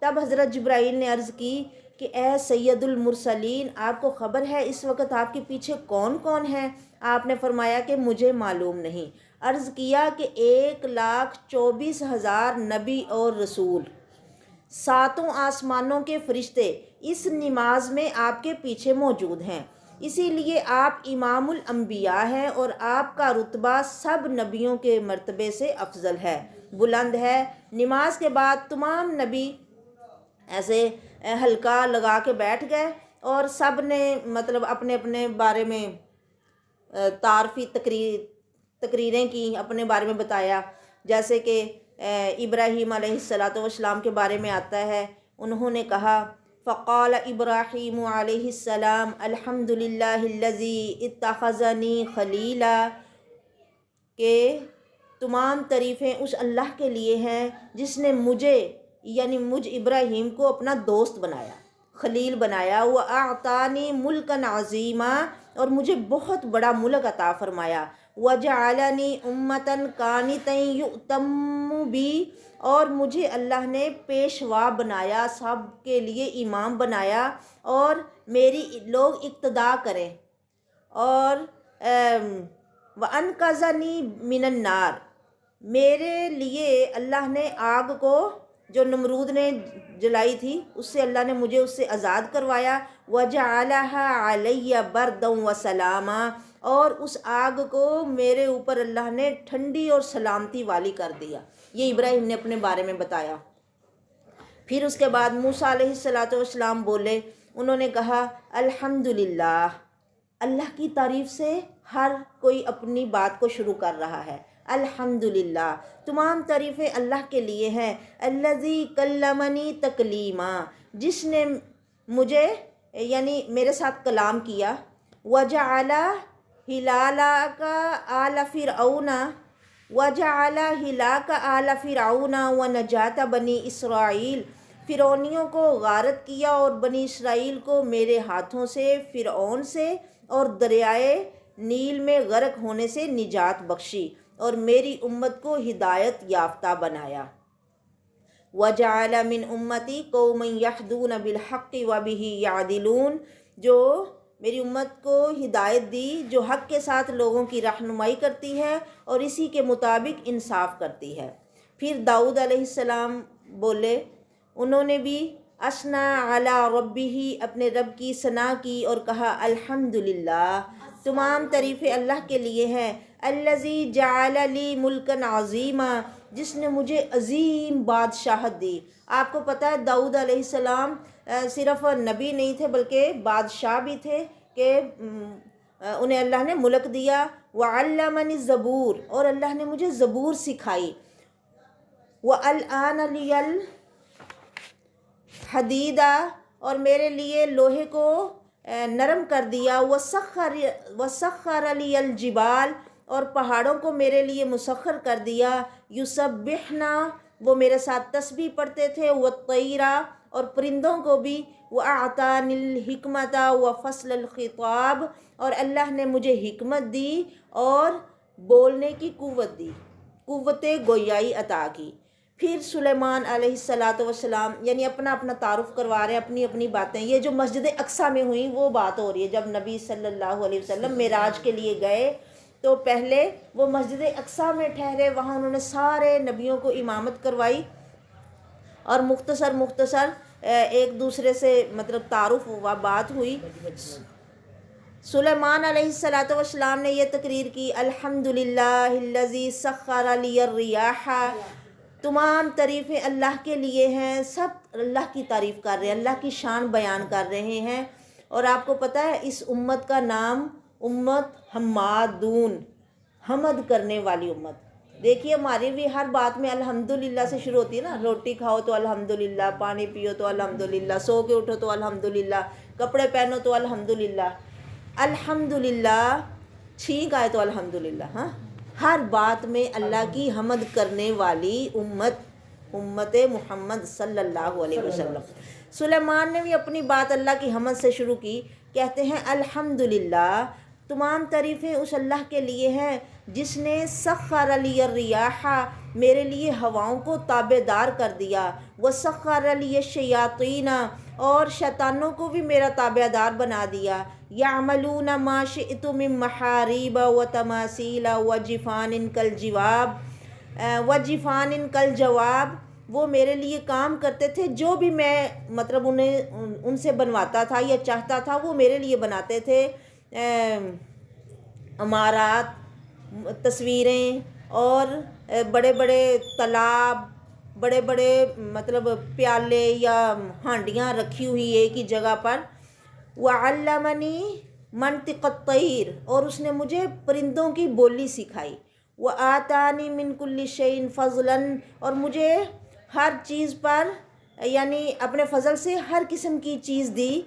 تب حضرت جبرائیل نے عرض کی کہ اے سید المرسلین، آپ کو خبر ہے اس وقت آپ کے پیچھے کون کون ہیں؟ آپ نے فرمایا کہ مجھے معلوم نہیں۔ عرض کیا کہ 1,24,000 نبی اور رسول، 7 آسمانوں کے فرشتے اس نماز میں آپ کے پیچھے موجود ہیں، اسی لیے آپ امام الانبیاء ہیں اور آپ کا رتبہ سب نبیوں کے مرتبے سے افضل ہے، بلند ہے۔ نماز کے بعد تمام نبی ایسے حلقہ لگا کے بیٹھ گئے اور سب نے مطلب اپنے اپنے بارے میں تعارفی تقریریں کی، اپنے بارے میں بتایا۔ جیسے کہ ابراہیم علیہ السلام کے بارے میں آتا ہے، انہوں نے کہا فقال ابراہیم علیہ السلام الحمد للہ الذی اتخذنی خلیلا، کہ تمام تعریفیں اس اللہ کے لیے ہیں جس نے مجھے یعنی مجھ ابراہیم کو اپنا دوست بنایا، خلیل بنایا، وَأَعْطَانِي مُلْكًا عَظِيمًا، اور مجھے بہت بڑا ملک عطا فرمایا، وَجَعَلَنِي أُمَّةً قَانِتًا يُؤْتَمُّ بِي، اور مجھے اللہ نے پیشوا بنایا، سب کے لیے امام بنایا اور میری لوگ اقتداء کریں، اور وَأَنْقَذَنِي مِنَ النَّارِ، میرے لیے اللہ نے آگ کو جو نمرود نے جلائی تھی اس سے اللہ نے مجھے اس سے آزاد کروایا، وَجَعَلَهَا عَلَيَّ بَرْدًا وَسَلَامًا، اور اس آگ کو میرے اوپر اللہ نے ٹھنڈی اور سلامتی والی کر دیا۔ یہ ابراہیم نے اپنے بارے میں بتایا۔ پھر اس کے بعد موسیٰ علیہ السلام بولے، انہوں نے کہا الحمدللہ، اللہ کی تعریف سے ہر کوئی اپنی بات کو شروع کر رہا ہے۔ الحمدللہ، تمام تعریفیں اللہ کے لیے ہیں۔ الذی کلمنی تکلیما، جس نے مجھے یعنی میرے ساتھ کلام کیا، وجعل ہلاک آل فرعون، وجعل ہلاک آل فرعون ونجات بنی اسرائیل، فرعونیوں کو غارت کیا اور بنی اسرائیل کو میرے ہاتھوں سے فرعون سے اور دریائے نیل میں غرق ہونے سے نجات بخشی، اور میری امت کو ہدایت یافتہ بنایا۔ وَجَعَلَ مِنْ أُمَّتِي قَوْمًا يَهْدُونَ بِالْحَقِّ وَبِهِ يَعْدِلُونَ، جو میری امت کو ہدایت دی جو حق کے ساتھ لوگوں کی رہنمائی کرتی ہے اور اسی کے مطابق انصاف کرتی ہے۔ پھر داؤد علیہ السلام بولے، انہوں نے بھی اثنا علی ربہ، اپنے رب کی ثنا کی اور کہا الحمدللہ، تمام تعریفیں اللہ کے لیے ہیں۔ الذی جعل لی ملکا عظیما، جس نے مجھے عظیم بادشاہت دی۔ آپ کو پتہ ہے داؤد علیہ السلام صرف نبی نہیں تھے بلکہ بادشاہ بھی تھے، کہ انہیں اللہ نے ملک دیا۔ وعلمنی الزبور، اور اللہ نے مجھے زبور سکھائی۔ وَأَلْآنَ لِيَ الْحَدِيدَ، اور میرے لیے لوہے کو نرم کر دیا۔ وَسَخَّرَ لِيَ الْجِبَالَ، اور پہاڑوں کو میرے لیے مسخر کر دیا۔ یُسَبِّحْنَا، وہ میرے ساتھ تسبیح پڑھتے تھے۔ وَالطَّیرَ، اور پرندوں کو بھی۔ وَأَعْطَانِ الْحِکْمَةَ وَفَصْلَ الْخِطَابِ، اور اللہ نے مجھے حکمت دی اور بولنے کی قوت دی، قوت گویائی عطا کی۔ پھر سلیمان علیہ السلام یعنی اپنا اپنا تعارف کروا رہے ہیں، اپنی اپنی باتیں۔ یہ جو مسجد اقصیٰ میں ہوئیں وہ بات ہو رہی ہے، جب نبی صلی اللہ علیہ وسلم معراج کے لیے گئے تو پہلے وہ مسجد اقصیٰ میں ٹھہرے، وہاں انہوں نے سارے نبیوں کو امامت کروائی اور مختصر ایک دوسرے سے مطلب تعارف ہوا، بات ہوئی۔ سلیمان علیہ السلام نے یہ تقریر کی الحمدللہ الذی سخر لی الریاح، تمام تعریفیں اللہ کے لیے ہیں، سب اللہ کی تعریف کر رہے ہیں، اللہ کی شان بیان کر رہے ہیں۔ اور آپ کو پتہ ہے اس امت کا نام امت حمادون، حمد کرنے والی امت۔ دیکھیے ہماری بھی ہر بات میں الحمدللہ سے شروع ہوتی ہے نا، روٹی کھاؤ تو الحمدللہ، پانی پیو تو الحمدللہ، سو کے اٹھو تو الحمدللہ، کپڑے پہنو تو الحمدللہ، الحمدللہ، چھینک آئے تو الحمدللہ۔ ہاں، ہر بات میں اللہ کی حمد کرنے والی امت محمد صلی اللہ علیہ وسلم۔ سلیمان نے بھی اپنی بات اللہ کی حمد سے شروع کی، کہتے ہیں الحمدللہ، تمام تعریفیں اس اللہ کے لیے ہیں جس نے سخر لی الریاح میرے لیے ہواؤں کو تابع دار کر دیا، وسخر لی الشیاطین اور شیطانوں کو بھی میرا تابع دار بنا دیا، یعملون ما شئت من محاریب وتماثیل وجفان کالجواب وہ میرے لیے کام کرتے تھے، جو بھی میں مطلب ان سے بنواتا تھا یا چاہتا تھا وہ میرے لیے بناتے تھے، عمارات، تصویریں اور بڑے بڑے تالاب، بڑے بڑے مطلب پیالے یا ہانڈیاں رکھی ہوئی ایک ہی جگہ پر۔ وعلمنی منطق الطیر اور اس نے مجھے پرندوں کی بولی سکھائی، وآتانی من کل شیء فضلا اور مجھے ہر چیز پر یعنی اپنے فضل سے ہر قسم کی چیز دی،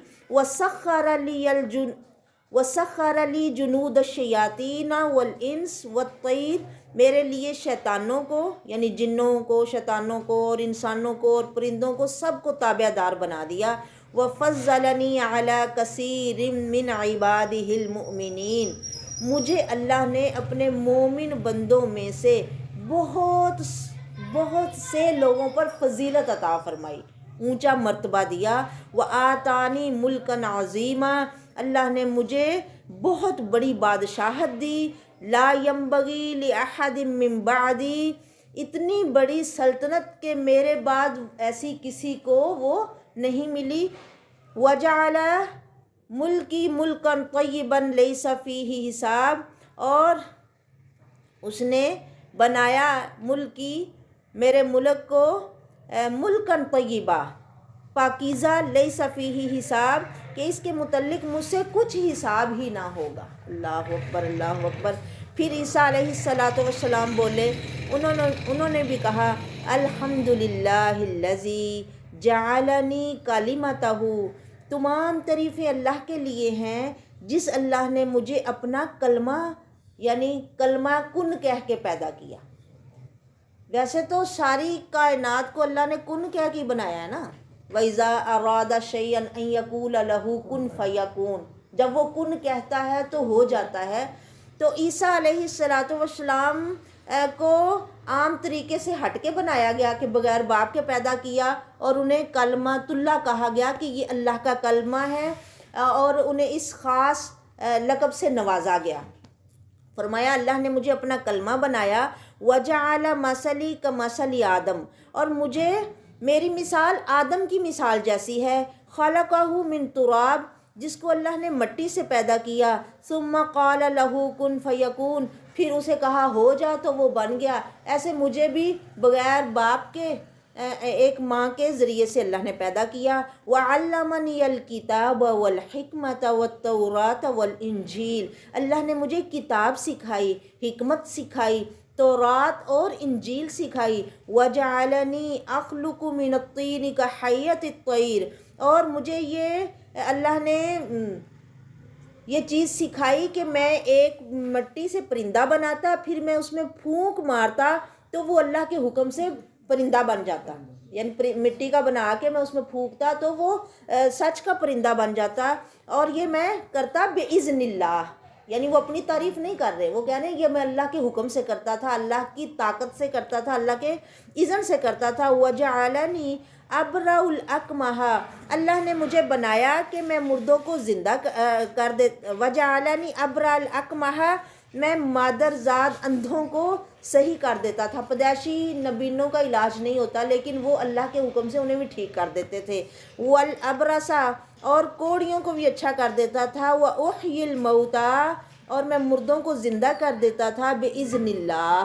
وسخر لی جنود الشیاطین والانس والطیر میرے لیے شیطانوں کو یعنی جنوں کو، شیطانوں کو اور انسانوں کو اور پرندوں کو سب کو تابع دار بنا دیا، وفضلنی علی کثیر من عبادہ المؤمنین مجھے اللہ نے اپنے مومن بندوں میں سے بہت سے لوگوں پر فضیلت عطا فرمائی، اونچا مرتبہ دیا، وآتانی ملکا عظیما اللہ نے مجھے بہت بڑی بادشاہت دی، لا ينبغی لأحد من بعدی اتنی بڑی سلطنت کہ میرے بعد ایسی کسی کو وہ نہیں ملی، وجعل ملکی ملکا طیبا لیس فیہ حساب اور اس نے بنایا ملکی میرے ملک کو ملکن طیبہ پاکیزہ لیس فیہ حساب کہ اس کے متعلق مجھ سے کچھ حساب ہی نہ ہوگا۔ اللہ اکبر، اللہ اکبر۔ پھر عیسیٰ علیہ السلام بولے، انہوں نے بھی کہا الحمدللہ الذی جعلنی کلمتہ تمام تعریفیں اللہ کے لیے ہیں جس اللہ نے مجھے اپنا کلمہ یعنی کلمہ کن کہہ کے پیدا کیا۔ ویسے تو ساری کائنات کو اللہ نے کن کہہ کے بنایا ہے نا، وَإِذَا أَرَادَ شَيْئًا أَن يَقُولَ لَهُ كُن فَيَكُونُ جب وہ کن کہتا ہے تو ہو جاتا ہے۔ تو عیسیٰ علیہ السلام کو عام طریقے سے ہٹ کے بنایا گیا کہ بغیر باپ کے پیدا کیا اور انہیں کلمۃ اللہ کہا گیا کہ یہ اللہ کا کلمہ ہے اور انہیں اس خاص لقب سے نوازا گیا۔ فرمایا اللہ نے مجھے اپنا کلمہ بنایا، وجعل مثلی کمثل آدم اور مجھے میری مثال آدم کی مثال جیسی ہے، خلقہ من تراب جس کو اللہ نے مٹی سے پیدا کیا، ثم قال له کن فیکون پھر اسے کہا ہو جا تو وہ بن گیا۔ ایسے مجھے بھی بغیر باپ کے ایک ماں کے ذریعے سے اللہ نے پیدا کیا، وعلمنی الکتاب والحکمت والتوراۃ والانجیل اللہ نے مجھے کتاب سکھائی، حکمت سکھائی، تورات اور انجیل سکھائی، وجعلنی اخلق من الطین کحیۃ الطیر اور مجھے یہ اللہ نے یہ چیز سکھائی کہ میں ایک مٹی سے پرندہ بناتا، پھر میں اس میں پھونک مارتا تو وہ اللہ کے حکم سے پرندہ بن جاتا، یعنی مٹی کا بنا کے میں اس میں پھونکتا تو وہ سچ کا پرندہ بن جاتا، اور یہ میں کرتا بِإِذْنِ اللہ یعنی وہ اپنی تعریف نہیں کر رہے، وہ کہہ رہے ہیں یہ میں اللہ کے حکم سے کرتا تھا، اللہ کی طاقت سے کرتا تھا، اللہ کے اذن سے کرتا تھا۔ وَجَعَلَنِي أَبْرَأُ الْأَكْمَحَ اللہ نے مجھے بنایا کہ میں مردوں کو زندہ کر دے، وَجَعَلَنِي أَبْرَأَ الْأَكْمَحَ میں مادرزاد اندھوں کو صحیح کر دیتا تھا۔ پیدائشی نبینوں کا علاج نہیں ہوتا لیکن وہ اللہ کے حکم سے انہیں بھی ٹھیک کر دیتے تھے۔ وَالْأَبْرَصَ اور کوڑیوں کو بھی اچھا کر دیتا تھا۔ وَأُحْيِي الْمَوْتَى اور میں مردوں کو زندہ کر دیتا تھا بِإِذْنِ اللہ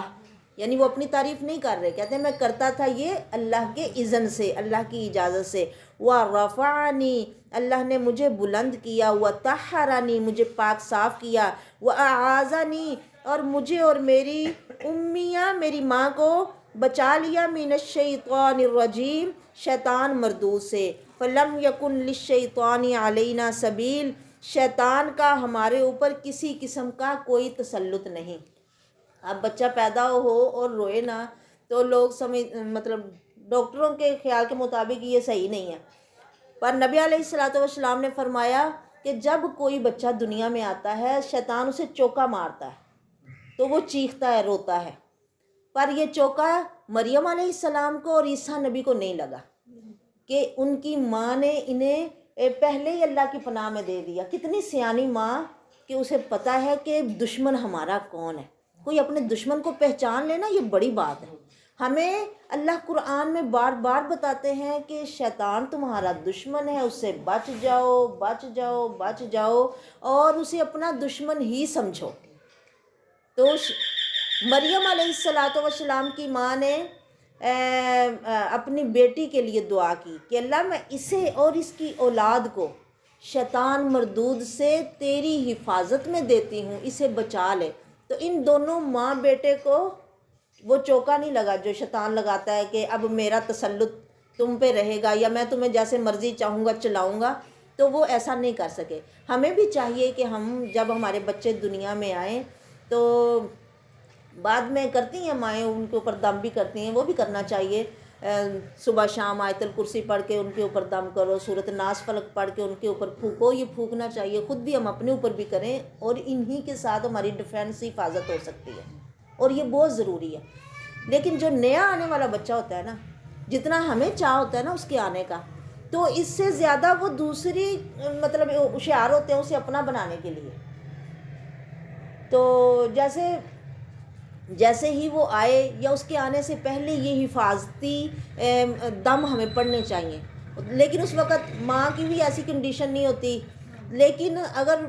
یعنی وہ اپنی تعریف نہیں کر رہے، کہتے ہیں میں کرتا تھا یہ اللہ کے اذن سے، اللہ کی اجازت سے۔ وَرَفَعَنِي اللہ نے مجھے بلند کیا، وَطَهَّرَنِي مجھے پاک صاف کیا، وَأَعَاذَنِي اور مجھے اور میری امیہ میری ماں کو بچا لیا، مِنَ الشَّيْطَانِ الرَّجِيمِ شیطان مردود سے۔ فَلَمْ يَكُنْ لِلشَّيْطَانِ عَلَيْنَا سَبِيلٌ شیطان کا ہمارے اوپر کسی قسم کا کوئی تسلط نہیں۔ اب بچہ پیدا ہو اور روئے نا تو لوگ مطلب ڈاکٹروں کے خیال کے مطابق یہ صحیح نہیں ہے، پر نبی علیہ السلام نے فرمایا کہ جب کوئی بچہ دنیا میں آتا ہے شیطان اسے چوکا مارتا ہے، تو وہ چیختا ہے، روتا ہے۔ پر یہ چوکا مریم علیہ السلام کو اور عیسیٰ نبی کو نہیں لگا کہ ان کی ماں نے انہیں پہلے ہی اللہ کی پناہ میں دے دیا۔ کتنی سیانی ماں کہ اسے پتہ ہے کہ دشمن ہمارا کون ہے۔ کوئی اپنے دشمن کو پہچان لینا یہ بڑی بات ہے۔ ہمیں اللہ قرآن میں بار بار بتاتے ہیں کہ شیطان تمہارا دشمن ہے، اس سے بچ جاؤ بچ جاؤ بچ جاؤ، اور اسے اپنا دشمن ہی سمجھو۔ تو مریم علیہ السلام کی ماں نے اپنی بیٹی کے لیے دعا کی کہ اللہ میں اسے اور اس کی اولاد کو شیطان مردود سے تیری حفاظت میں دیتی ہوں، اسے بچا لے۔ تو ان دونوں ماں بیٹے کو وہ چوکا نہیں لگا جو شیطان لگاتا ہے کہ اب میرا تسلط تم پہ رہے گا یا میں تمہیں جیسے مرضی چاہوں گا چلاؤں گا، تو وہ ایسا نہیں کر سکے۔ ہمیں بھی چاہیے کہ ہم جب ہمارے بچے دنیا میں آئیں تو بعد میں کرتی ہیں مائیں، ان کے اوپر دم بھی کرتی ہیں، وہ بھی کرنا چاہیے۔ صبح شام آیت الکرسی پڑھ کے ان کے اوپر دم کرو، سورۃ ناس فلق پڑھ کے ان کے اوپر پھونکو، یہ پھونکنا چاہیے۔ خود بھی ہم اپنے اوپر بھی کریں، اور انہی کے ساتھ ہماری ڈیفینس حفاظت ہو سکتی ہے، اور یہ بہت ضروری ہے۔ لیکن جو نیا آنے والا بچہ ہوتا ہے نا، جتنا ہمیں چاہ ہوتا ہے نا اس کے آنے کا، تو اس سے زیادہ وہ دوسری مطلب ہوشیار ہوتے ہیں اسے اپنا بنانے کے لیے۔ تو جیسے ہی وہ آئے یا اس کے آنے سے پہلے یہ حفاظتی دم ہمیں پڑھنے چاہیے۔ لیکن اس وقت ماں کی بھی ایسی کنڈیشن نہیں ہوتی، لیکن اگر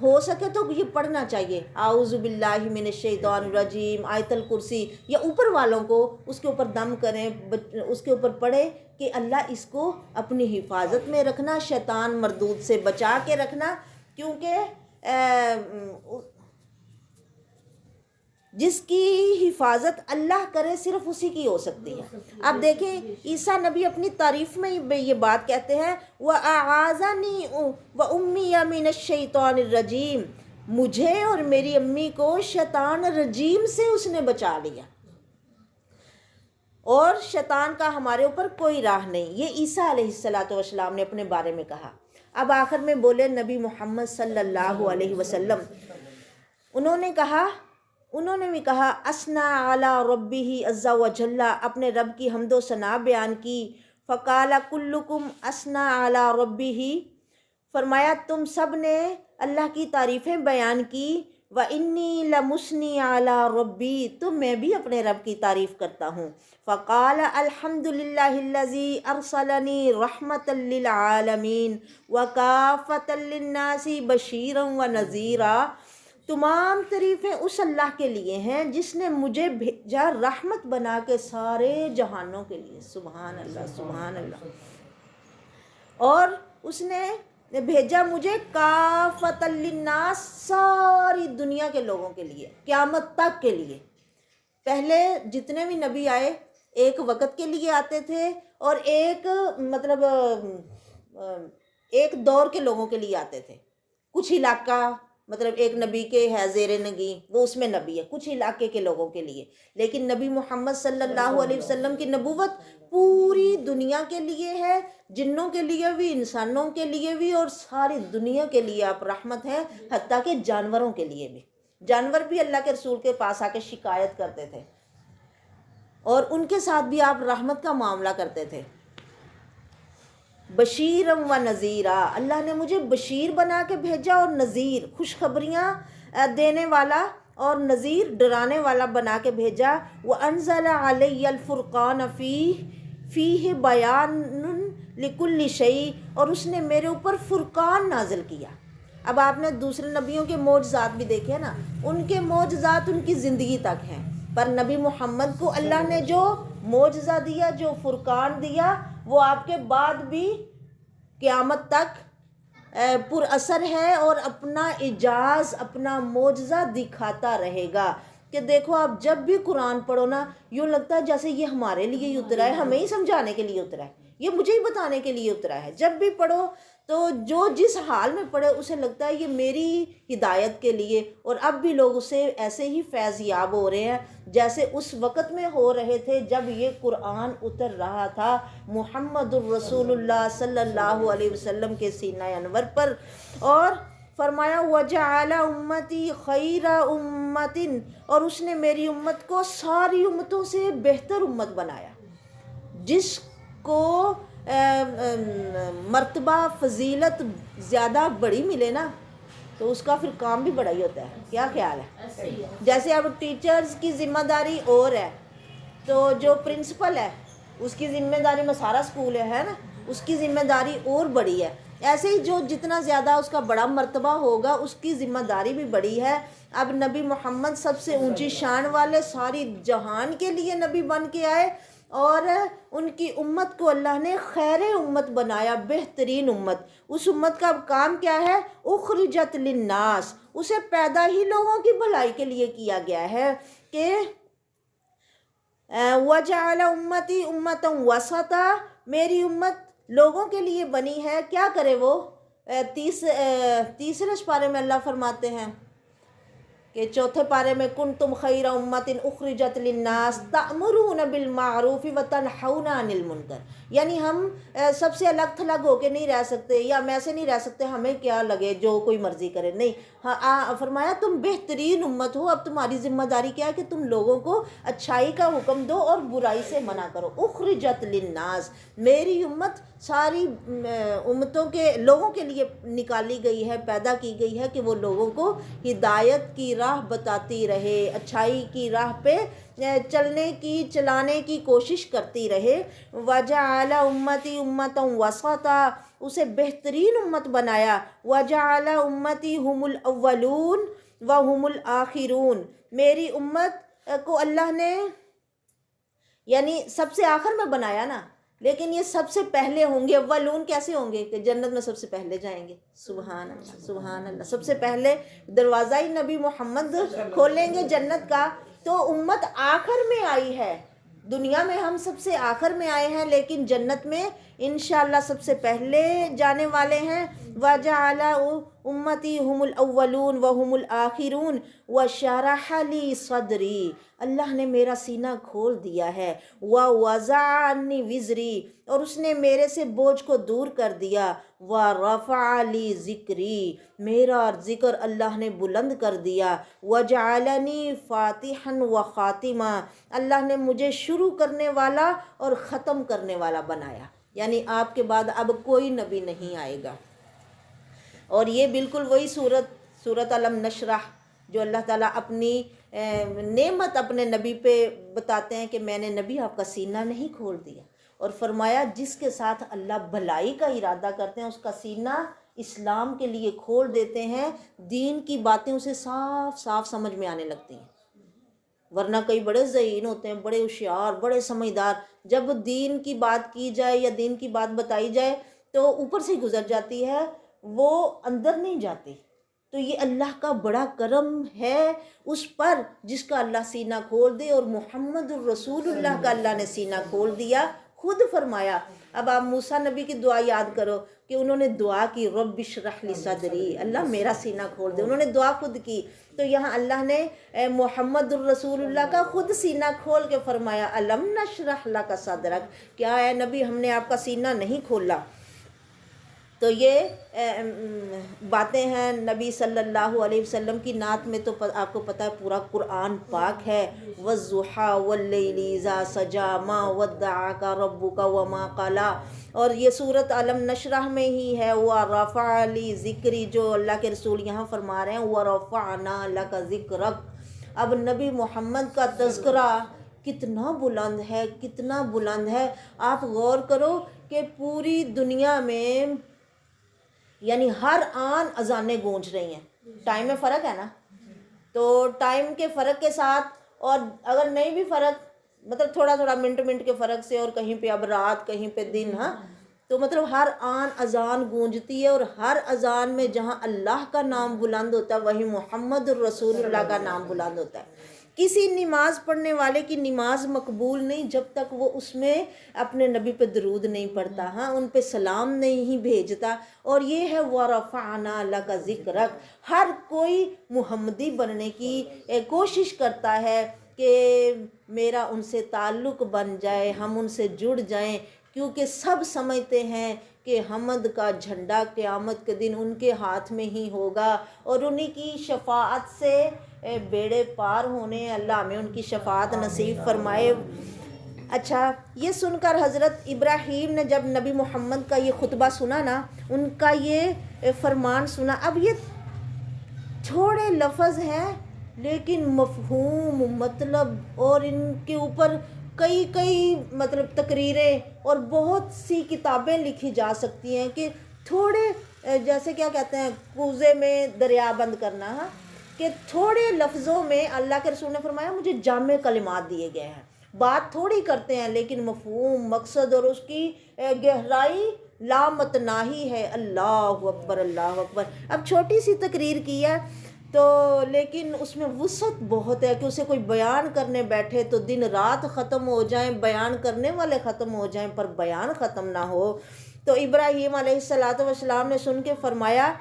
ہو سکے تو یہ پڑھنا چاہیے، اعوذ باللہ من الشیطان الرجیم، آیت الکرسی، یا اوپر والوں کو اس کے اوپر دم کریں، اس کے اوپر پڑھے کہ اللہ اس کو اپنی حفاظت میں رکھنا، شیطان مردود سے بچا کے رکھنا، کیونکہ جس کی حفاظت اللہ کرے صرف اسی کی ہو سکتی ہے۔ اب دیکھیں عیسیٰ نبی اپنی تعریف میں یہ بات کہتے ہیں، وَأَعَاذَنِي وَأُمِّيَ مِنَ الشَّيْطَانِ الرَّجِيمِ، مجھے اور میری امی کو شیطان رجیم سے اس نے بچا لیا، اور شیطان کا ہمارے اوپر کوئی راہ نہیں۔ یہ عیسیٰ علیہ السلام نے اپنے بارے میں کہا۔ اب آخر میں بولے نبی محمد صلی اللہ علیہ وسلم، انہوں نے بھی کہا اسنا علی ربہ عز و جل، اپنے رب کی حمد و ثنا بیان کی۔ فقال کلکم اسنا علی ربہ، فرمایا تم سب نے اللہ کی تعریفیں بیان کی۔ وانی لمثنی علی ربی، تو میں بھی اپنے رب کی تعریف کرتا ہوں۔ فقال الحمد للہ الذی ارسلنی رحمۃ للعالمین وکافۃ للناس بشیرا ونذیرا، تمام تعریفیں اس اللہ کے لیے ہیں جس نے مجھے بھیجا رحمت بنا کے سارے جہانوں کے لیے۔ سبحان اللہ سبحان اللہ۔ اور اس نے بھیجا مجھے کافۃ للناس، ساری دنیا کے لوگوں کے لیے، قیامت تک کے لیے۔ پہلے جتنے بھی نبی آئے ایک وقت کے لیے آتے تھے، اور ایک دور کے لوگوں کے لیے آتے تھے۔ کچھ علاقہ مطلب ایک نبی کے ہے زیر نگیں، وہ اس میں نبی ہے، کچھ علاقے کے لوگوں کے لیے۔ لیکن نبی محمد صلی اللہ علیہ وسلم کی نبوت پوری دنیا کے لیے ہے، جنوں کے لیے بھی، انسانوں کے لیے بھی، اور ساری دنیا کے لیے آپ رحمت ہیں، حتیٰ کہ جانوروں کے لیے بھی۔ جانور بھی اللہ کے رسول کے پاس آ کے شکایت کرتے تھے، اور ان کے ساتھ بھی آپ رحمت کا معاملہ کرتے تھے۔ بشیرم و نذیرا، اللہ نے مجھے بشیر بنا کے بھیجا، اور نذیر خوشخبریاں دینے والا، اور نذیر ڈرانے والا بنا کے بھیجا۔ وَأَنزَلَ عَلَيَّ الْفُرْقَانَ فِيهِ بَيَانٌ لِكُلِّ شَيْءٍ، اور اس نے میرے اوپر فرقان نازل کیا۔ اب آپ نے دوسرے نبیوں کے معجزات بھی دیکھے نا، ان کے معجزات ان کی زندگی تک ہیں، پر نبی محمد کو اللہ نے جو معجزہ دیا، جو فرقان دیا، وہ آپ کے بعد بھی قیامت تک پر اثر ہے، اور اپنا اعجاز، اپنا معجزہ دکھاتا رہے گا۔ کہ دیکھو آپ جب بھی قرآن پڑھو نا، یوں لگتا ہے جیسے یہ ہمارے لیے ہی اترا ہے، ہمیں ہی سمجھانے کے لیے اترا ہے، یہ مجھے ہی بتانے کے لیے اترا ہے۔ جب بھی پڑھو تو جو جس حال میں پڑھے اسے لگتا ہے یہ میری ہدایت کے لیے، اور اب بھی لوگ اسے ایسے ہی فیض یاب ہو رہے ہیں جیسے اس وقت میں ہو رہے تھے جب یہ قرآن اتر رہا تھا محمد الرسول اللہ صلی اللہ علیہ وسلم کے سینہ انور پر۔ اور فرمایا وجعل امتی خیر امتن، اور اس نے میری امت کو ساری امتوں سے بہتر امت بنایا. جس کو مرتبہ فضیلت زیادہ بڑی ملے نا تو اس کا پھر کام بھی بڑا ہی ہوتا ہے. کیا خیال ہے؟ جیسے اب ٹیچرز کی ذمہ داری اور ہے تو جو پرنسپل ہے اس کی ذمہ داری میں سارا اسکول ہے نا، اس کی ذمہ داری اور بڑی ہے. ایسے ہی جو جتنا زیادہ اس کا بڑا مرتبہ ہوگا اس کی ذمہ داری بھی بڑی ہے. اب نبی محمد سب سے اونچی شان والے ساری جہان کے لیے نبی بن کے آئے، اور ان کی امت کو اللہ نے خیر امت بنایا، بہترین امت. اس امت کا کام کیا ہے؟ اخرجت للناس، اسے پیدا ہی لوگوں کی بھلائی کے لیے کیا گیا ہے کہ وجعل امتی امتا وسطا، میری امت لوگوں کے لیے بنی ہے. کیا کرے وہ؟ تیسرے پارے میں اللہ فرماتے ہیں کہ چوتھے پارے میں کنتم خیر امت اخرجت للناس تأمرون بالمعروف وتنہون عن المنکر. یعنی ہم سب سے الگ تھلگ ہو کے نہیں رہ سکتے، یا ہم ایسے نہیں رہ سکتے ہمیں کیا لگے جو کوئی مرضی کرے. نہیں، فرمایا تم بہترین امت ہو. اب تمہاری ذمہ داری کیا ہے کہ تم لوگوں کو اچھائی کا حکم دو اور برائی سے منع کرو. اخرجت للناس، میری امت ساری امتوں کے لوگوں کے لیے نکالی گئی ہے، پیدا کی گئی ہے کہ وہ لوگوں کو ہدایت کی راہ بتاتی رہے، اچھائی کی راہ پہ چلانے کی کوشش کرتی رہے. وجعل امتی امتا وسطا، اسے بہترین امت بنایا. وجعل امتی هم الاولون وهم الآخرون، میری امت کو اللہ نے یعنی سب سے آخر میں بنایا نا، لیکن یہ سب سے پہلے ہوں گے. اولون کیسے ہوں گے؟ کہ جنت میں سب سے پہلے جائیں گے. سبحان اللہ سبحان اللہ. سب سے پہلے دروازہ ہی نبی محمد کھولیں گے جنت کا. تو امت آخر میں آئی ہے. دنیا میں ہم سب سے آخر میں آئے ہیں، لیکن جنت میں انشاءاللہ سب سے پہلے جانے والے ہیں. وَجَعَلَ أُمَّتِي هُمُ الْأَوَّلُونَ وَهُمُ الْآخِرُونَ وَشَرَحَ لِي صَدْرِي، اللہ نے میرا سینہ کھول دیا ہے. وَوَضَعَ عَنِّي وِزْرِي، اور اس نے میرے سے بوجھ کو دور کر دیا. وَرَفَعَ لِي ذِكْرِي، میرا ذکر اللہ نے بلند کر دیا. وَجَعَلَنِي فَاتِحًا وَخَاتِمًا، اللہ نے مجھے شروع کرنے والا اور ختم کرنے والا بنایا. یعنی آپ کے بعد اب کوئی نبی نہیں آئے گا. اور یہ بالکل وہی سورت علم نشرح جو اللہ تعالیٰ اپنی نعمت اپنے نبی پہ بتاتے ہیں کہ میں نے نبی آپ کا سینہ نہیں کھول دیا. اور فرمایا جس کے ساتھ اللہ بھلائی کا ارادہ کرتے ہیں اس کا سینہ اسلام کے لیے کھول دیتے ہیں. دین کی باتیں اسے صاف صاف سمجھ میں آنے لگتی ہیں. ورنہ کئی بڑے ذہین ہوتے ہیں، بڑے ہوشیار، بڑے سمجھدار، جب دین کی بات کی جائے یا دین کی بات بتائی جائے تو اوپر سے گزر جاتی ہے، وہ اندر نہیں جاتی. تو یہ اللہ کا بڑا کرم ہے اس پر جس کا اللہ سینہ کھول دے. اور محمد الرسول اللہ کا اللہ نے سینہ کھول دیا. خود فرمایا. اب آپ موسیٰ نبی کی دعا یاد کرو کہ انہوں نے دعا کی رب اشرح لی صدری، اللہ میرا سینہ کھول دے. انہوں نے دعا خود کی. تو یہاں اللہ نے محمد الرسول اللہ کا خود سینہ کھول کے فرمایا الم نشرح لک صدرک، کیا اے نبی ہم نے آپ کا سینہ نہیں کھولا. تو یہ باتیں ہیں نبی صلی اللہ علیہ وسلم کی نعت میں. تو آپ کو پتہ ہے پورا قرآن پاک ہے. والضحیٰ واللیل اذا سجا ما ودعک ربک وما قلی. اور یہ سورت علم نشرح میں ہی ہے. وَرَفَعَ لِي ذِكْرِي، جو اللہ کے رسول یہاں فرما رہے ہیں وَرَفَعْنَا لَكَ ذِكْرَكَ. اب نبی محمد کا تذکرہ کتنا بلند ہے، کتنا بلند ہے. آپ غور کرو کہ پوری دنیا میں یعنی ہر آن اذانیں گونج رہی ہیں. ٹائم میں فرق ہے نا، تو ٹائم کے فرق کے ساتھ، اور اگر نہیں بھی فرق مطلب تھوڑا تھوڑا منٹ کے فرق سے، اور کہیں پہ اب رات کہیں پہ دن، ہاں، تو مطلب ہر آن اذان گونجتی ہے. اور ہر اذان میں جہاں اللہ کا نام بلند ہوتا ہے وہیں محمد الرسول اللہ کا نام بلند ہوتا ہے. کسی نماز پڑھنے والے کی نماز مقبول نہیں جب تک وہ اس میں اپنے نبی پہ درود نہیں پڑھتا، ہاں، ان پہ سلام نہیں بھیجتا. اور یہ ہے وَرَفَعْنَا لَكَ ذِكْرَكَ. ہر کوئی محمدی بننے کی کوشش کرتا ہے کہ میرا ان سے تعلق بن جائے، ہم ان سے جڑ جائیں. کیونکہ سب سمجھتے ہیں کہ حمد کا جھنڈا قیامت کے دن ان کے ہاتھ میں ہی ہوگا اور انہی کی شفاعت سے بیڑے پار ہونے، اللہ ہمیں ان کی شفاعت نصیب فرمائے۔ اچھا، یہ سن کر حضرت ابراہیم نے جب نبی محمد کا یہ خطبہ سنا نا، ان کا یہ فرمان سنا، اب یہ تھوڑے لفظ ہیں لیکن مفہوم، مطلب، اور ان کے اوپر کئی مطلب تقریریں اور بہت سی کتابیں لکھی جا سکتی ہیں کہ تھوڑے، جیسے کیا کہتے ہیں، کوزے میں دریا بند کرنا، ہاں، کہ تھوڑے لفظوں میں اللہ کے رسول نے فرمایا مجھے جامع کلمات دیے گئے ہیں، بات تھوڑی کرتے ہیں لیکن مفہوم، مقصد اور اس کی گہرائی لامتناہی ہے۔ اللہ اکبر، اللہ اکبر۔ اب چھوٹی سی تقریر کی ہے تو لیکن اس میں وسعت بہت ہے کہ اسے کوئی بیان کرنے بیٹھے تو دن رات ختم ہو جائیں، بیان کرنے والے ختم ہو جائیں پر بیان ختم نہ ہو۔ تو ابراہیم علیہ السلام نے سن کے فرمایا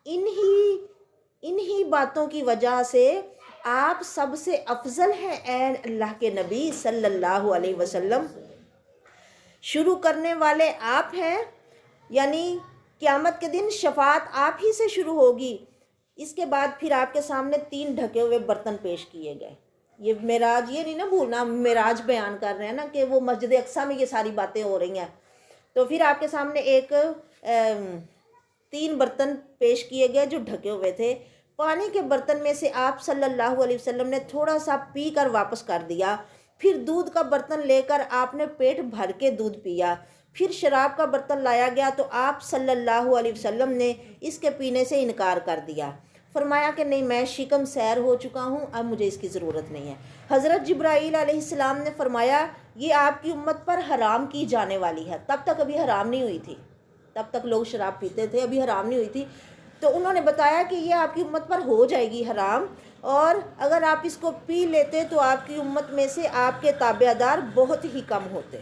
انہی باتوں کی وجہ سے آپ سب سے افضل ہیں اے اللہ کے نبی صلی اللہ علیہ وسلم، شروع کرنے والے آپ ہیں، یعنی قیامت کے دن شفاعت آپ ہی سے شروع ہوگی۔ اس کے بعد پھر آپ کے سامنے 3 ڈھکے ہوئے برتن پیش کیے گئے۔ یہ معراج، یہ نہیں نا بھولنا، معراج بیان کر رہے ہیں نا کہ وہ مسجد اقصیٰ میں یہ ساری باتیں ہو رہی ہیں۔ تو پھر آپ کے سامنے 3 برتن پیش کیے گئے جو ڈھکے ہوئے تھے۔ پانی کے برتن میں سے آپ صلی اللہ علیہ وسلم نے تھوڑا سا پی کر واپس کر دیا، پھر دودھ کا برتن لے کر آپ نے پیٹ بھر کے دودھ پیا، پھر شراب کا برتن لایا گیا تو آپ صلی اللہ علیہ وسلم نے اس کے پینے سے انکار کر دیا، فرمایا کہ نہیں، میں شکم سیر ہو چکا ہوں، اب مجھے اس کی ضرورت نہیں ہے۔ حضرت جبرائیل علیہ السلام نے فرمایا یہ آپ کی امت پر حرام کی جانے والی ہے، تب تک ابھی حرام نہیں ہوئی تھی، تب تک لوگ شراب پیتے تھے، ابھی حرام نہیں ہوئی تھی۔ تو انہوں نے بتایا کہ یہ آپ کی امت پر ہو جائے گی حرام، اور اگر آپ اس کو پی لیتے تو آپ کی امت میں سے آپ کے تابع دار بہت ہی کم ہوتے۔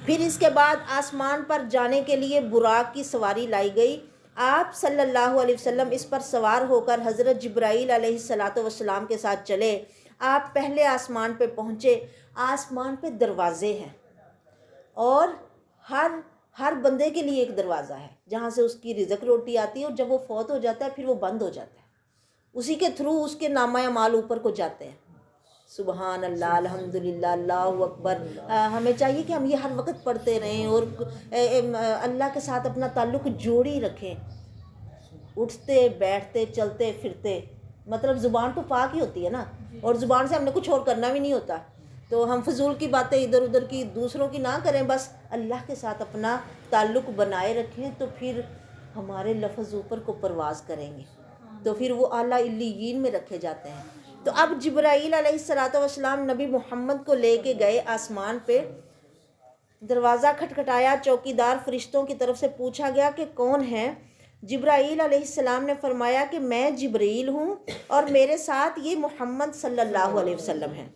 پھر اس کے بعد آسمان پر جانے کے لیے براق کی سواری لائی گئی، آپ صلی اللہ علیہ وسلم اس پر سوار ہو کر حضرت جبرائیل علیہ السلام کے ساتھ چلے۔ آپ پہلے آسمان پہ پہنچے، آسمان پہ دروازے ہیں اور ہر بندے کے لیے ایک دروازہ ہے جہاں سے اس کی رزق روٹی آتی ہے، اور جب وہ فوت ہو جاتا ہے پھر وہ بند ہو جاتا ہے، اسی کے تھرو اس کے نامہ اعمال اوپر کو جاتے ہیں۔ سبحان اللہ، الحمدللہ، اللہ اکبر۔ ہمیں چاہیے کہ ہم یہ ہر وقت پڑھتے رہیں اور اللہ کے ساتھ اپنا تعلق جوڑی رکھیں، اٹھتے بیٹھتے چلتے پھرتے، مطلب زبان تو پاک ہی ہوتی ہے نا، اور زبان سے ہم نے کچھ اور کرنا بھی نہیں ہوتا، تو ہم فضول کی باتیں ادھر ادھر کی دوسروں کی نہ کریں، بس اللہ کے ساتھ اپنا تعلق بنائے رکھیں، تو پھر ہمارے لفظ اوپر کو پرواز کریں گے، تو پھر وہ اعلیٰ علیین میں رکھے جاتے ہیں۔ تو اب جبرائیل علیہ السلام نبی محمد کو لے کے گئے آسمان پہ، دروازہ کھٹکھٹایا، چوکیدار فرشتوں کی طرف سے پوچھا گیا کہ کون ہے؟ جبرائیل علیہ السلام نے فرمایا کہ میں جبرائیل ہوں اور میرے ساتھ یہ محمد صلی اللہ علیہ وسلم ہے۔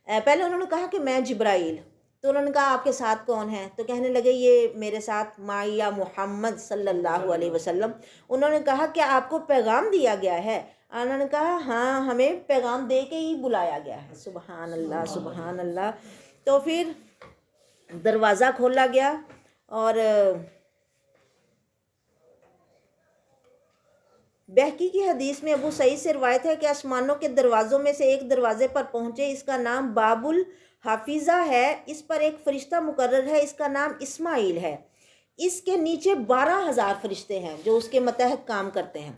پہلے انہوں نے کہا کہ میں جبرائیل، تو انہوں نے کہا آپ کے ساتھ کون ہے؟ تو کہنے لگے یہ میرے ساتھ معیہ محمد صلی اللہ علیہ وسلم۔ انہوں نے کہا کیا آپ کو پیغام دیا گیا ہے؟ انہوں نے کہا ہاں، ہمیں پیغام دے کے ہی بلایا گیا ہے۔ سبحان اللہ، سبحان اللہ۔ تو پھر دروازہ کھولا گیا، اور بہقی کی حدیث میں ابو سعید سے روایت ہے کہ آسمانوں کے دروازوں میں سے ایک دروازے پر پہنچے، اس کا نام باب الحافظہ ہے، اس پر ایک فرشتہ مقرر ہے، اس کا نام اسماعیل ہے، اس کے نیچے 12,000 فرشتے ہیں جو اس کے متحد کام کرتے ہیں۔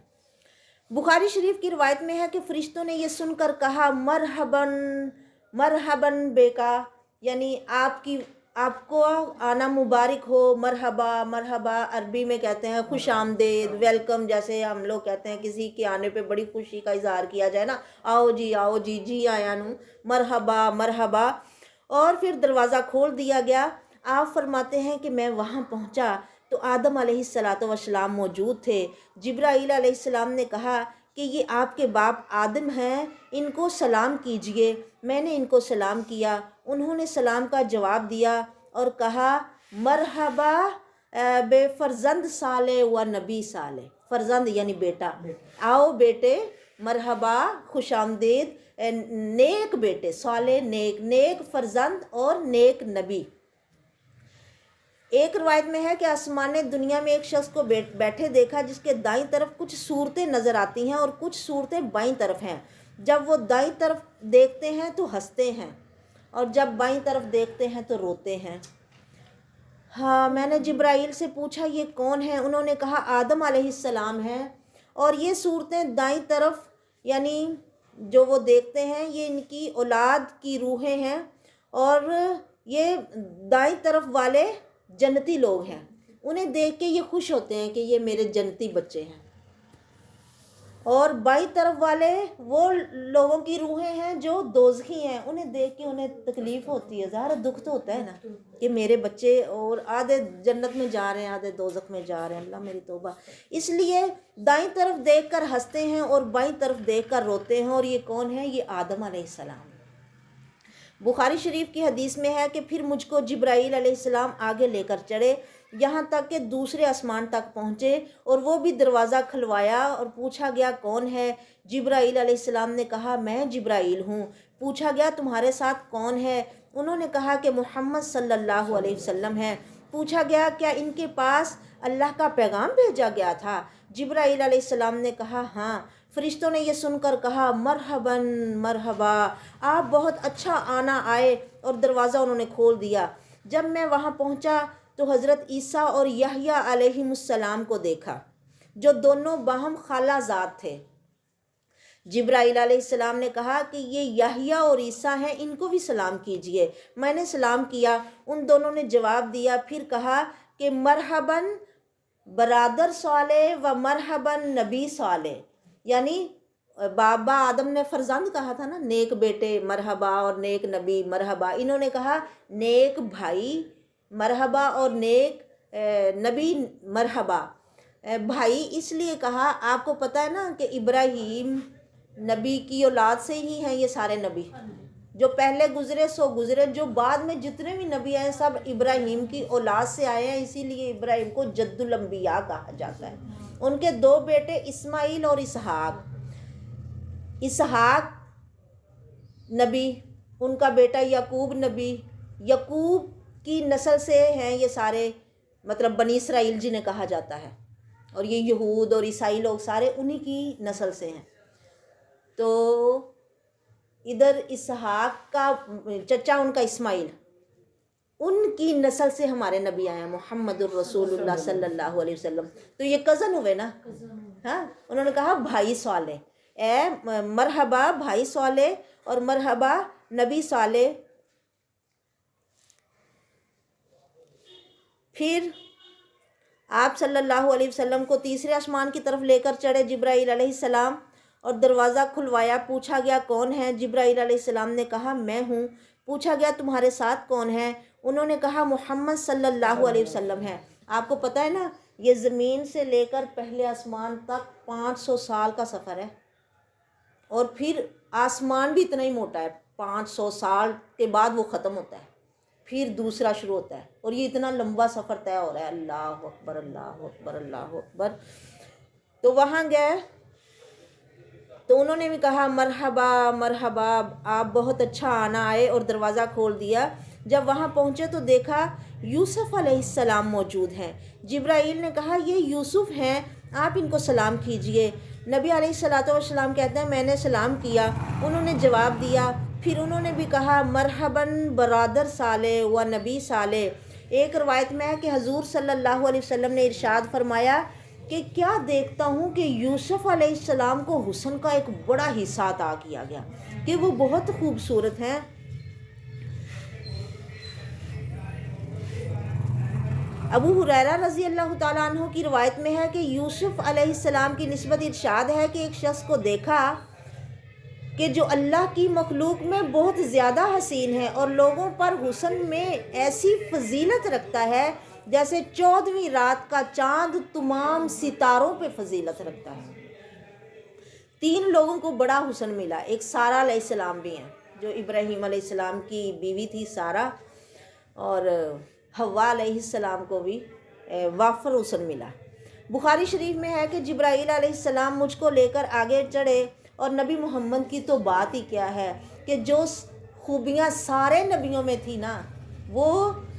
بخاری شریف کی روایت میں ہے کہ فرشتوں نے یہ سن کر کہا مرحباً مرحباً بیکا، یعنی آپ کو آنا مبارک ہو، مرحبا مرحبا عربی میں کہتے ہیں خوش آمدید، ویلکم، جیسے ہم لوگ کہتے ہیں کسی کے آنے پہ بڑی خوشی کا اظہار کیا جائے نا، آؤ جی جی آیا نو، مرحبا مرحبا۔ اور پھر دروازہ کھول دیا گیا۔ آپ فرماتے ہیں کہ میں وہاں پہنچا تو آدم علیہ السلام موجود تھے۔ جبرائیل علیہ السلام نے کہا کہ یہ آپ کے باپ آدم ہیں، ان کو سلام کیجئے۔ میں نے ان کو سلام کیا، انہوں نے سلام کا جواب دیا اور کہا مرحبا بے فرزند صالح و نبی صالح، فرزند یعنی بیٹا، آؤ بیٹے، مرحبا، خوش آمدید، نیک بیٹے، صالح نیک، نیک فرزند اور نیک نبی۔ ایک روایت میں ہے کہ آسمان نے دنیا میں ایک شخص کو بیٹھے دیکھا جس کے دائیں طرف کچھ صورتیں نظر آتی ہیں اور کچھ صورتیں بائیں طرف ہیں۔ جب وہ دائیں طرف دیکھتے ہیں تو ہنستے ہیں اور جب بائیں طرف دیکھتے ہیں تو روتے ہیں۔ ہاں، میں نے جبرائیل سے پوچھا یہ کون ہے؟ انہوں نے کہا آدم علیہ السلام ہے، اور یہ صورتیں دائیں طرف یعنی جو وہ دیکھتے ہیں یہ ان کی اولاد کی روحیں ہیں، اور یہ دائیں طرف والے جنتی لوگ ہیں، انہیں دیکھ کے یہ خوش ہوتے ہیں کہ یہ میرے جنتی بچے ہیں، اور بائیں طرف والے وہ لوگوں کی روحیں ہیں جو دوزخی ہیں، انہیں دیکھ کے انہیں تکلیف ہوتی ہے، ظاہر دکھ تو ہوتا ہے نا کہ میرے بچے اور آدھے جنت میں جا رہے ہیں آدھے دوزخ میں جا رہے ہیں، اللہ میری توبہ۔ اس لیے دائیں طرف دیکھ کر ہنستے ہیں اور بائیں طرف دیکھ کر روتے ہیں، اور یہ کون ہے؟ یہ آدم علیہ السلام۔ بخاری شریف کی حدیث میں ہے کہ پھر مجھ کو جبرائیل علیہ السلام آگے لے کر چڑھے یہاں تک کہ دوسرے آسمان تک پہنچے، اور وہ بھی دروازہ کھلوایا اور پوچھا گیا کون ہے؟ جبرائیل علیہ السلام نے کہا میں جبرائیل ہوں۔ پوچھا گیا تمہارے ساتھ کون ہے؟ انہوں نے کہا کہ محمد صلی اللہ علیہ وسلم ہے۔ پوچھا گیا کیا ان کے پاس اللہ کا پیغام بھیجا گیا تھا؟ جبرائیل علیہ السلام نے کہا ہاں۔ فرشتوں نے یہ سن کر کہا مرحباً مرحبا، آپ بہت اچھا آنا آئے، اور دروازہ انہوں نے کھول دیا۔ جب میں وہاں پہنچا تو حضرت عیسیٰ اور یحییٰ علیہ السلام کو دیکھا جو دونوں باہم خالہ زاد تھے۔ جبرائیل علیہ السلام نے کہا کہ یہ یحییٰ اور عیسیٰ ہیں، ان کو بھی سلام کیجئے۔ میں نے سلام کیا، ان دونوں نے جواب دیا، پھر کہا کہ مرحباً برادر صالح و مرحباً نبی صالح، یعنی بابا آدم نے فرزند کہا تھا نا، نیک بیٹے مرحبا اور نیک نبی مرحبا، انہوں نے کہا نیک بھائی مرحبا اور نیک نبی مرحبا۔ بھائی اس لیے کہا، آپ کو پتہ ہے نا کہ ابراہیم نبی کی اولاد سے ہی ہیں یہ سارے نبی، جو پہلے گزرے سو گزرے، جو بعد میں جتنے بھی نبی آئے سب ابراہیم کی اولاد سے آئے ہیں، اسی لیے ابراہیم کو جد الانبیاء کہا جاتا ہے۔ ان کے دو بیٹے اسماعیل اور اسحاق، اسحاق نبی، ان کا بیٹا یعقوب نبی، یعقوب کی نسل سے ہیں یہ سارے، مطلب بنی اسرائیل جنہیں کہا جاتا ہے، اور یہ یہود اور عیسائی لوگ سارے انہی کی نسل سے ہیں۔ تو ادھر اسحاق کا چچا ان کا اسماعیل، ان کی نسل سے ہمارے نبی آئے ہیں محمد الرسول اللہ صلی اللہ علیہ وسلم، تو یہ کزن ہوئے نا۔ ہاں، انہوں نے کہا بھائی صالح، اے مرحبا بھائی صالح اور مرحبا نبی صالح۔ پھر آپ صلی اللہ علیہ وسلم کو تیسرے آسمان کی طرف لے کر چڑھے جبرائیل علیہ السلام، اور دروازہ کھلوایا۔ پوچھا گیا کون ہے؟ جبرائیل علیہ السلام نے کہا میں ہوں۔ پوچھا گیا تمہارے ساتھ کون ہے؟ انہوں نے کہا محمد صلی اللہ علیہ وسلم ہے۔ آپ کو پتہ ہے نا یہ زمین سے لے کر پہلے آسمان تک 500 سال کا سفر ہے، اور پھر آسمان بھی اتنا ہی موٹا ہے، 500 سال کے بعد وہ ختم ہوتا ہے، پھر دوسرا شروع ہوتا ہے، اور یہ اتنا لمبا سفر طے ہو رہا ہے۔ اللہ اکبر اللہ اکبر اللہ اکبر۔ تو وہاں گئے تو انہوں نے بھی کہا مرحبا مرحبا، آپ بہت اچھا آنا آئے، اور دروازہ کھول دیا۔ جب وہاں پہنچے تو دیکھا یوسف علیہ السلام موجود ہیں۔ جبرائیل نے کہا یہ یوسف ہیں، آپ ان کو سلام کیجئے۔ نبی علیہ السلام کہتے ہیں میں نے سلام کیا، انہوں نے جواب دیا، پھر انہوں نے بھی کہا مرحباً برادر صالح و نبی صالح۔ ایک روایت میں ہے کہ حضور صلی اللہ علیہ وسلم نے ارشاد فرمایا کہ کیا دیکھتا ہوں کہ یوسف علیہ السلام کو حسن کا ایک بڑا حصہ عطا کیا گیا کہ وہ بہت خوبصورت ہیں۔ ابو ہریرہ رضی اللہ تعالیٰ عنہ کی روایت میں ہے کہ یوسف علیہ السلام کی نسبت ارشاد ہے کہ ایک شخص کو دیکھا کہ جو اللہ کی مخلوق میں بہت زیادہ حسین ہے اور لوگوں پر حسن میں ایسی فضیلت رکھتا ہے جیسے 14ویں رات کا چاند تمام ستاروں پہ فضیلت رکھتا ہے۔ 3 لوگوں کو بڑا حسن ملا، ایک سارہ علیہ السلام بھی ہیں جو ابراہیم علیہ السلام کی بیوی تھی سارہ، اور حوا علیہ السلام کو بھی وافر حسن ملا۔ بخاری شریف میں ہے کہ جبرائیل علیہ السلام مجھ کو لے کر آگے چڑھے، اور نبی محمد کی تو بات ہی کیا ہے کہ جو خوبیاں سارے نبیوں میں تھی نا وہ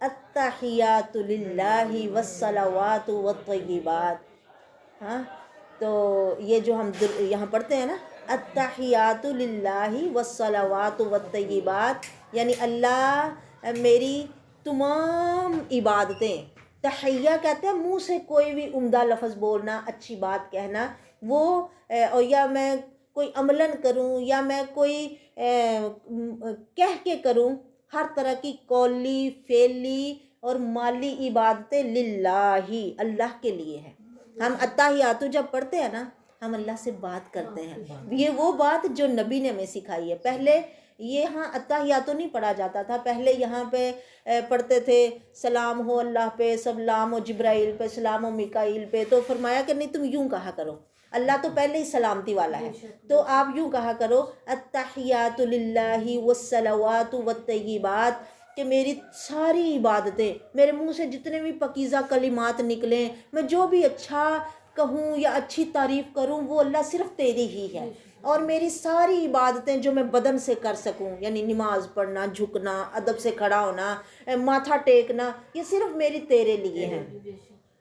التحیات للہ والصلوات والطیبات. ہاں تو یہ جو ہم یہاں پڑھتے ہیں نا التحیات للہ والصلوات والطیبات، یعنی اللہ میری تمام عبادتیں، تحیہ کہتے ہیں منہ سے کوئی بھی عمدہ لفظ بولنا، اچھی بات کہنا، وہ اور یا میں کوئی عملاً کروں یا میں کوئی کہہ کے کروں، ہر طرح کی قولی فعلی اور مالی عبادتیں للہ، اللہ کے لیے ہے. ہم التحیات جب پڑھتے ہیں نا ہم اللہ سے بات کرتے ہیں. یہ وہ بات جو نبی نے ہمیں سکھائی ہے. پہلے یہاں التحیات نہیں پڑھا جاتا تھا، پہلے یہاں پہ پڑھتے تھے سلام ہو اللہ پہ، سلام ہو جبرائیل پہ، سلام ہو میکائیل پہ. تو فرمایا کہ نہیں تم یوں کہا کرو، اللہ تو پہلے ہی سلامتی والا ہے، تو آپ یوں کہا کرو التحیات للہ والصلوات والطیبات، کہ میری ساری عبادتیں، میرے منہ سے جتنے بھی پاکیزہ کلمات نکلیں، میں جو بھی اچھا کہوں یا اچھی تعریف کروں وہ اللہ صرف تیری ہی ہے. اور میری ساری عبادتیں جو میں بدن سے کر سکوں، یعنی نماز پڑھنا، جھکنا، ادب سے کھڑا ہونا، ماتھا ٹیکنا، یہ صرف میری تیرے لیے ہیں.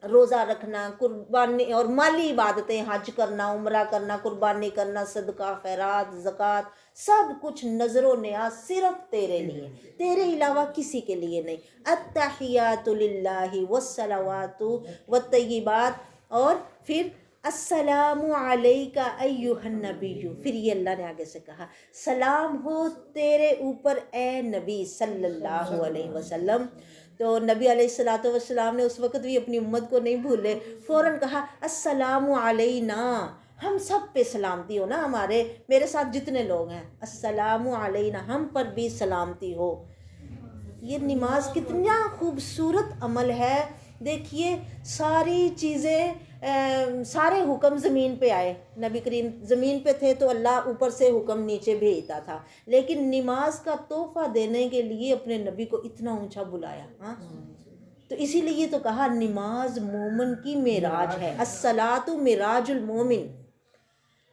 روزہ رکھنا، قربانی اور مالی عبادتیں، حج کرنا، عمرہ کرنا، قربانی کرنا، صدقہ، خیرات، زکوٰۃ، سب کچھ نظر و نیاز صرف تیرے لیے، تیرے علاوہ کسی کے لیے نہیں. التحیات للہ والصلوات والطیبات. اور پھر السلام علیک ایھا النبی، پھر یہ اللہ نے آگے سے کہا سلام ہو تیرے اوپر اے نبی صلی اللہ علیہ وسلم. تو نبی علیہ السلام نے اس وقت بھی اپنی امت کو نہیں بھولے، فوراً کہا السلام علینا، ہم سب پہ سلامتی ہو نا، میرے ساتھ جتنے لوگ ہیں، السلام علینا، ہم پر بھی سلامتی ہو. یہ نماز کتنا خوبصورت عمل ہے. دیکھیے ساری چیزیں، سارے حکم زمین پہ آئے، نبی کریم زمین پہ تھے تو اللہ اوپر سے حکم نیچے بھیجتا تھا، لیکن نماز کا تحفہ دینے کے لیے اپنے نبی کو اتنا اونچا بلایا. ہاں تو اسی لیے تو کہا نماز مومن کی معراج ہے. الصلاۃ معراج المومن،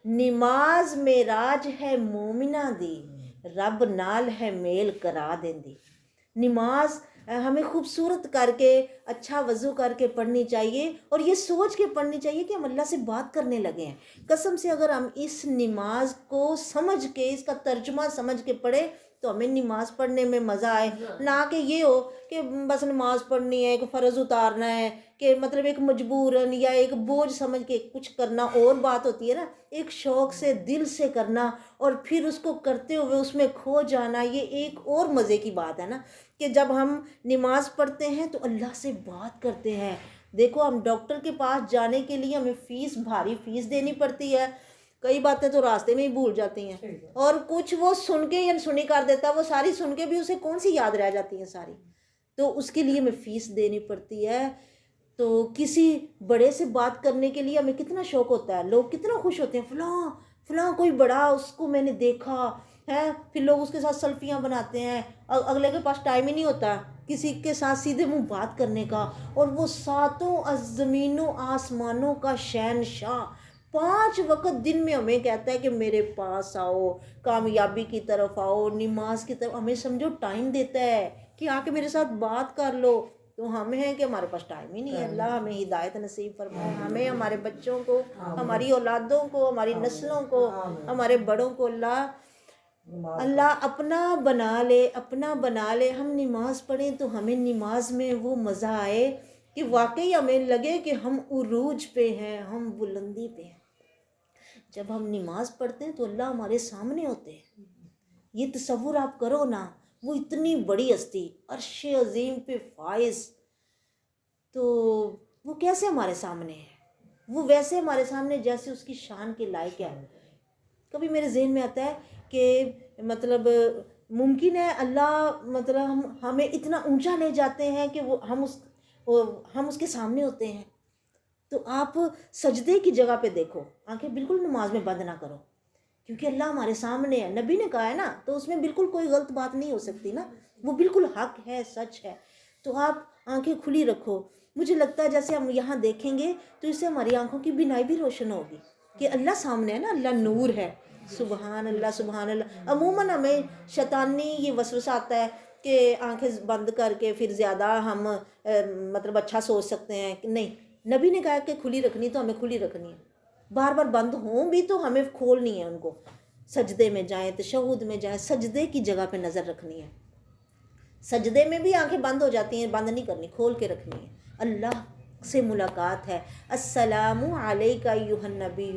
نماز معراج ہے مومنہ دی، رب نال ہے میل کرا دیندی. نماز ہمیں خوبصورت کر کے، اچھا وضو کر کے پڑھنی چاہیے، اور یہ سوچ کے پڑھنی چاہیے کہ ہم اللہ سے بات کرنے لگے ہیں. قسم سے اگر ہم اس نماز کو سمجھ کے، اس کا ترجمہ سمجھ کے پڑھیں تو ہمیں نماز پڑھنے میں مزہ آئے، نہ کہ یہ ہو کہ بس نماز پڑھنی ہے، ایک فرض اتارنا ہے، کہ مطلب ایک مجبوراً یا ایک بوجھ سمجھ کے کچھ کرنا. اور بات ہوتی ہے نا ایک شوق سے دل سے کرنا اور پھر اس کو کرتے ہوئے اس میں کھو جانا، یہ ایک اور مزے کی بات ہے نا، کہ جب ہم نماز پڑھتے ہیں تو اللہ سے بات کرتے ہیں. دیکھو ہم ڈاکٹر کے پاس جانے کے لیے ہمیں فیس، بھاری فیس دینی پڑتی ہے، کئی باتیں تو راستے میں ہی بھول جاتی ہیں، اور کچھ وہ سن کے یا سنی کر دیتا ہے، وہ ساری سن کے بھی اسے کون سی یاد رہ جاتی ہیں ساری، تو اس کے لیے ہمیں فیس دینی پڑتی ہے. تو کسی بڑے سے بات کرنے کے لیے ہمیں کتنا شوق ہوتا ہے، لوگ کتنا خوش ہوتے ہیں، فلاں فلاں کوئی بڑا، اس کو میں نے دیکھا ہے، پھر لوگ اس کے ساتھ سیلفیاں بناتے ہیں، اگلے کے پاس ٹائم ہی نہیں ہوتا کسی کے ساتھ سیدھے منہ بات کرنے کا. اور وہ ساتوں زمینوں آسمانوں کا شہنشاہ 5 وقت دن میں ہمیں کہتا ہے کہ میرے پاس آؤ، کامیابی کی طرف آؤ، نماز کی طرف، ہمیں سمجھو ٹائم دیتا ہے کہ آ کے میرے ساتھ بات کر لو. تو ہم ہیں کہ ہمارے پاس ٹائم ہی نہیں ہے. اللہ ہمیں ہدایت نصیب فرمائے، ہمیں، ہمارے بچوں کو، ہماری اولادوں کو، ہماری نسلوں کو، ہمارے بڑوں کو اللہ اپنا بنا لے، اپنا بنا لے. ہم نماز پڑھیں تو ہمیں نماز میں وہ مزہ آئے کہ واقعی ہمیں لگے کہ ہم عروج پہ ہیں، ہم بلندی پہ ہیں. جب ہم نماز پڑھتے ہیں تو اللہ ہمارے سامنے ہوتے ہیں. یہ تصور آپ کرو نا، وہ اتنی بڑی ہستی، عرش عظیم پہ فائز، تو وہ کیسے ہمارے سامنے ہے؟ وہ ویسے ہمارے سامنے جیسے اس کی شان کے لائق ہے. کبھی میرے ذہن میں آتا ہے کہ مطلب ممکن ہے اللہ مطلب ہمیں اتنا اونچا لے جاتے ہیں کہ ہم اس کے سامنے ہوتے ہیں. تو آپ سجدے کی جگہ پہ دیکھو، آنکھیں بالکل نماز میں بند نہ کرو، کیونکہ اللہ ہمارے سامنے ہے. نبی نے کہا ہے نا، تو اس میں بالکل کوئی غلط بات نہیں ہو سکتی نا، وہ بالکل حق ہے، سچ ہے. تو آپ آنکھیں کھلی رکھو. مجھے لگتا ہے جیسے ہم یہاں دیکھیں گے تو اس سے ہماری آنکھوں کی بینائی بھی روشن ہوگی کہ اللہ سامنے ہے نا، اللہ نور ہے. سبحان اللہ، سبحان اللہ. عموماً ہمیں شیطانی یہ وسوسہ آتا ہے کہ آنکھیں بند کر کے پھر زیادہ ہم مطلب اچھا سوچ سکتے ہیں کہ نہیں، نبی نے کہا کہ کھلی رکھنی تو ہمیں کھلی رکھنی ہے، بار بار بند ہوں بھی تو ہمیں کھولنی ہے ان کو، سجدے میں جائیں، تشہد میں جائیں، سجدے کی جگہ پہ نظر رکھنی ہے، سجدے میں بھی آنکھیں بند ہو جاتی ہیں، بند نہیں کرنی، کھول کے رکھنی ہے، اللہ سے ملاقات ہے، السلام علیک ایھا النبی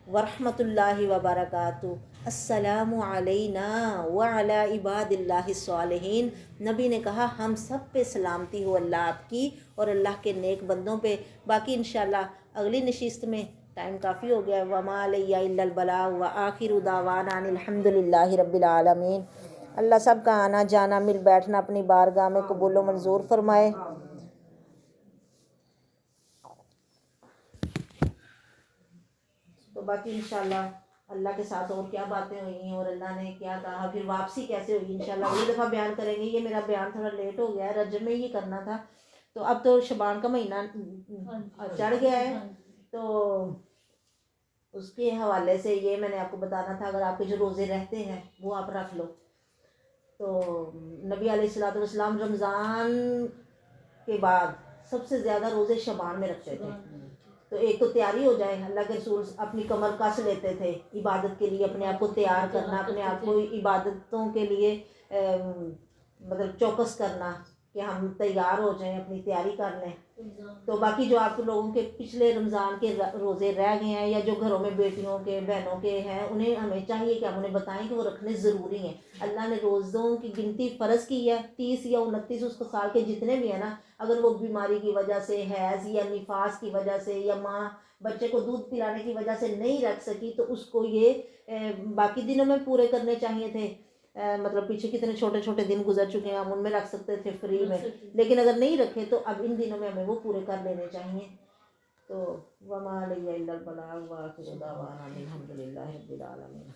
ورحمۃ اللہ وبرکاتہ، السلام علینا وعلی عباد اللہ الصالحین، نبی نے کہا ہم سب پہ سلامتی ہو اللہ آپ کی اور اللہ کے نیک بندوں پہ۔ باقی انشاءاللہ اگلی نشست میں، ٹائم کافی ہو گیا، وما علی الا البلاغ وآخر دعوانا ان الحمد للہ رب العالمین۔ اللہ سب کا آنا جانا، مل بیٹھنا اپنی بارگاہ میں قبول و منظور فرمائے۔ تو باقی انشاءاللہ اللہ کے ساتھ اور کیا باتیں ہوئی ہیں اور اللہ نے کیا کہا، پھر واپسی کیسے ہوئی، انشاءاللہ اگلی دفعہ بیان کریں گے۔ یہ میرا بیان تھوڑا لیٹ ہو گیا ہے، رجب میں یہ کرنا تھا، تو اب تو شعبان کا مہینہ چڑھ گیا ہے، تو اس کے حوالے سے یہ میں نے آپ کو بتانا تھا، اگر آپ کے جو روزے رہتے ہیں وہ آپ رکھ لو۔ تو نبی علیہ الصلوۃ والسلام رمضان کے بعد سب سے زیادہ روزے شعبان میں رکھتے تھے، تو ایک تو تیاری ہو جائے، اللہ کے رسول اپنی کمر کس لیتے تھے عبادت کے لیے، اپنے آپ کو تیار کرنا، اپنے آپ کو عبادتوں کے لیے مطلب چوکس کرنا کہ ہم تیار ہو جائیں، اپنی تیاری کر لیں۔ تو باقی جو آپ لوگوں کے پچھلے رمضان کے روزے رہ گئے ہیں یا جو گھروں میں بیٹیوں کے بہنوں کے ہیں، انہیں ہمیں چاہیے کہ ہم انہیں بتائیں کہ وہ رکھنے ضروری ہیں۔ اللہ نے روزوں کی گنتی فرض کی ہے، 30 یا 29 اس سال کے جتنے بھی ہیں نا، اگر وہ بیماری کی وجہ سے، حیض یا نفاس کی وجہ سے، یا ماں بچے کو دودھ پلانے کی وجہ سے نہیں رکھ سکی، تو اس کو یہ باقی دنوں میں پورے کرنے چاہیے تھے۔ مطلب پیچھے کتنے چھوٹے چھوٹے دن گزر چکے ہیں، ہم ان میں رکھ سکتے تھے فری میں، لیکن اگر نہیں رکھے تو اب ان دنوں میں ہمیں وہ پورے کر لینے چاہیے۔ تو وما علی الا البلاغ وآخر دعوانا الحمد للہ رب العالمین۔